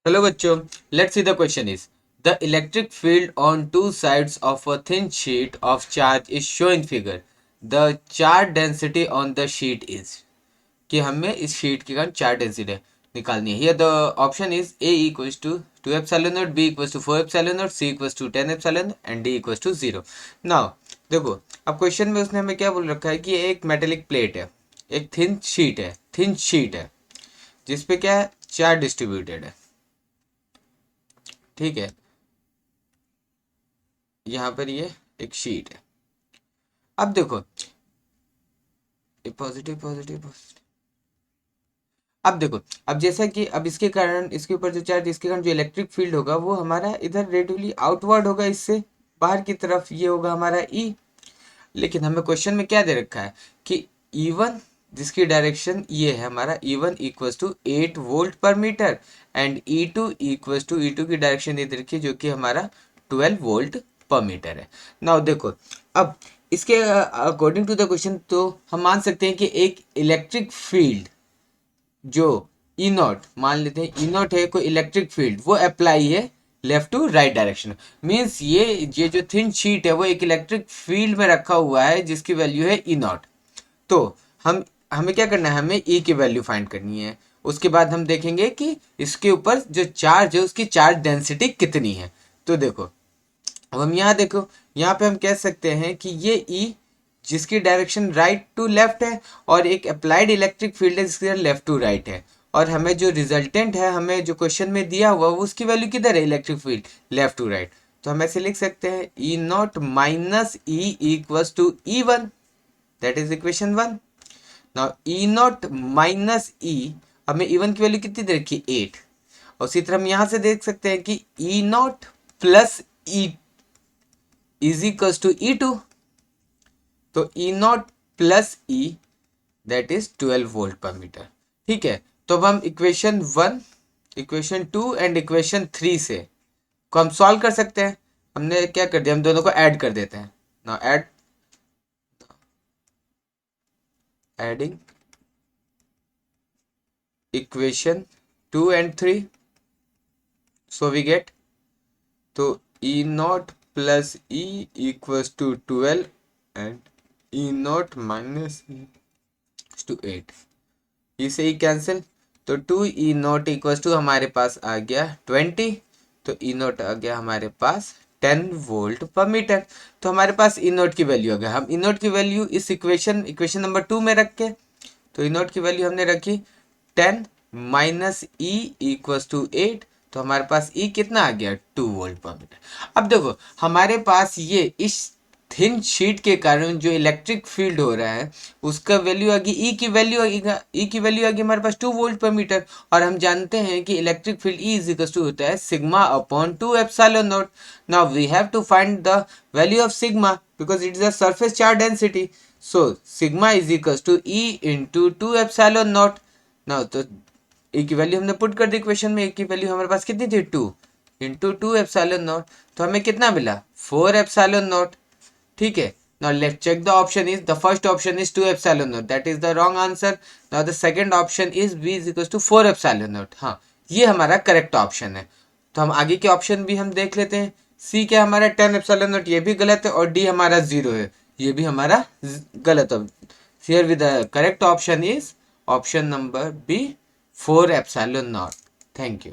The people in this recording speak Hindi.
हेलो बच्चों, let's see the question is the electric field on two sides of a thin sheet of charge is show in figure. The charge density on the sheet is. कि हमें इस शीट के कारण चार्ज डेंसिटी निकालनी है। Here the option is A equals to 2 epsilon naught, B equals to 4 epsilon naught, C equals to 10 epsilon and D equals to 0। Now देखो, अब क्वेश्चन में उसने हमें क्या बोल रखा है कि एक मेटेलिक प्लेट है, एक थिन शीट है जिसपे क्या है, चार्ज डिस्ट्रीब्यूटेड है। ठीक है, यहाँ पर ये एक शीट है। अब देखो, पॉजिटिव पॉजिटिव पॉजिटिव। अब देखो, अब जैसा कि अब इसके कारण, इसके ऊपर जो चार्ज, इसके कारण जो इलेक्ट्रिक फील्ड होगा वो हमारा इधर रेडियली आउटवर्ड होगा, इससे बाहर की तरफ ये होगा हमारा ई। लेकिन हमें क्वेश्चन में क्या दे रखा है कि E1 जिसकी डायरेक्शन ये है हमारा, E1 equals to 8 volt per metre and E2 equals to, E2 की डायरेक्शन ये दे रखी है जो कि हमारा 12 वोल्ट पर मीटर है। नाउ देखो, अब इसके अकॉर्डिंग टू द क्वेश्चन तो हम मान सकते हैं कि एक इलेक्ट्रिक फील्ड जो ई नॉट मान लेते हैं, ई नॉट है कोई इलेक्ट्रिक फील्ड, वो अप्लाई है left to right direction. Means ये जो थिन शीट है वो एक इलेक्ट्रिक फील्ड में रखा हुआ है जिसकी वैल्यू है ई नॉट। तो हम हमें क्या करना है, हमें ई की वैल्यू फाइंड करनी है। उसके बाद हम देखेंगे कि इसके ऊपर जो चार्ज है उसकी चार्ज डेंसिटी कितनी है। तो देखो, अब हम यहाँ देखो, यहाँ पे हम कह सकते हैं कि ये ई जिसकी डायरेक्शन राइट टू लेफ्ट है और एक अप्लाइड इलेक्ट्रिक फील्ड है जिसकी लेफ्ट टू राइट है। और हमें जो रिजल्टेंट है, हमें जो क्वेश्चन में दिया हुआ उसकी वैल्यू किधर है, electric field left to right. तो हम ऐसे लिख सकते हैं E naught minus E equals to E one, that is equation one. Now E naught minus E, हमें ई वन की वैल्यू कितनी दे रखी, 8। और उसी तरह हम यहाँ से देख सकते हैं कि E naught plus E is equals to E two. तो E naught plus E that is 12 volt per metre. ठीक है, तो अब हम equation one, equation two and equation three से को हम सॉल्व कर सकते हैं। हमने क्या कर दिया, हम दोनों को ऐड कर देते हैं। Now add, adding equation two and three, so we get, तो E naught plus E equals to 12 and E naught minus E to 8। इसे ही कैंसिल, तो 2E0 इक्वल्स टू हमारे पास आ गया 20। तो ई नोट आ गया हमारे पास 10 वोल्ट पर मीटर। तो हमारे पास ई नोट की वैल्यू आ गया। हम ई नोट की वैल्यू इस इक्वेशन नंबर 2 में रख के, तो ई नोट की वैल्यू हमने रखी 10 माइनस ई इक्वल्स टू 8। तो हमारे पास ई कितना आ गया, 2 वोल्ट पर मीटर। अब देखो, हमारे पास ये इस थिन शीट के कारण जो इलेक्ट्रिक फील्ड हो रहा है उसका वैल्यू आ गई, ई की वैल्यू आ गई, ई की वैल्यू आ गई हमारे पास 2 वोल्ट पर मीटर। और हम जानते हैं कि electric field E is equal to होता है sigma upon 2 epsilon naught. Now we have to find the value of sigma because it is a surface charge density. So sigma is equal to E into 2 epsilon naught. Now तो ए की वैल्यू हमने पुट कर दी इक्वेशन में, ए की वैल्यू हमारे पास कितनी थी, 2 इंटू 2 एप्सिलॉन नॉट। तो हमें कितना मिला, 4 एप्सिलॉन नॉट। ठीक है, now let's check the option is, the first option is 2 epsilon naught, that is the wrong answer. Now the second option is b is equals to 4 epsilon naught। हाँ, ये हमारा करेक्ट ऑप्शन है। तो हम आगे के ऑप्शन भी हम देख लेते हैं। सी क्या हमारा 10 एप्सिलॉन नॉट, ये भी गलत है, और डी हमारा 0 है, ये भी हमारा गलत है। Here with the correct option is option number B, 4 epsilon naught। Thank you.